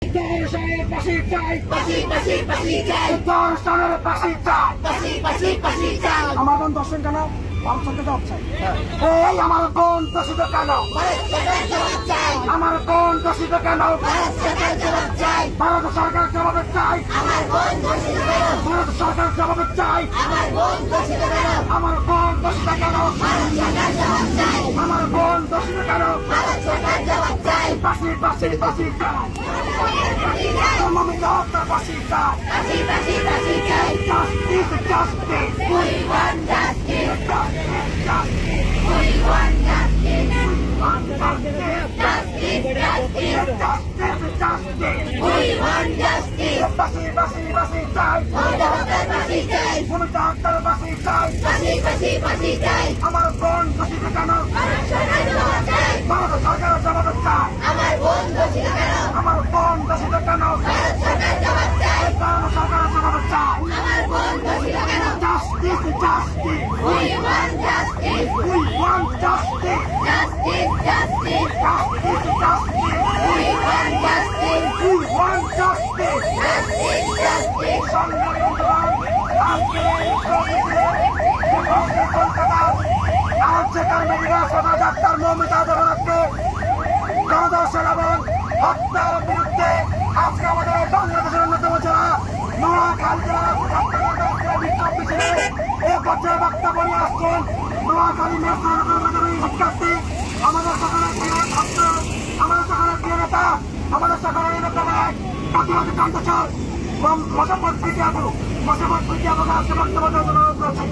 দর্শনের পাশে চাই, দর্শনের পাশে চাই। আমার বোন দর্শন কেন? ভারত সরকার জবাব চাই। এই আমার বোন দোষিত কেন? আমার বোন দোষিত কেন? ভারত সরকার জবাব চাই। ভারত সরকার জবাব চাই। আমার বোন দোষিত কেন? আমার বোন দোষিত কেন? পাশে চাই। মমিতা হত্যার পাশে চাই। Justice. We want justice. আমার বোন দোষিত কেন? ভারত সরকার জবাব চাই। আমার বোন দোষিত কেন? ভারত সরকার জবাব চাই। Justice. We want justice. We want justice. We want justice. সংগ্রামী বন্ধুগণ, আজকে কলকাতার আর্যকার মেডিকেল শোভাযাত্রার মৌমিতা জগন্নাথকে গণধর্ষণ এবং হত্যার বিরুদ্ধে আজকে আমাদের বাংলাদেশের অন্যতম জেলা নোয়াখালী জেলার বিক্ষোভ মিছিলে এ পর্যায়ে বক্তব্য নিয়ে আসছেন নোয়াখালী শিক্ষার্থী, আমাদের সকলের প্রিয় ছাত্র, আমাদের সকলের প্রিয় নেতা, আমাদের সকলের নেতারা প্রতিবাদী কণ্ঠস্বর মোসাম্মদ প্রীতি আপু আজকে বক্তব্য দেওয়ার জন্য অনুরোধ করছি।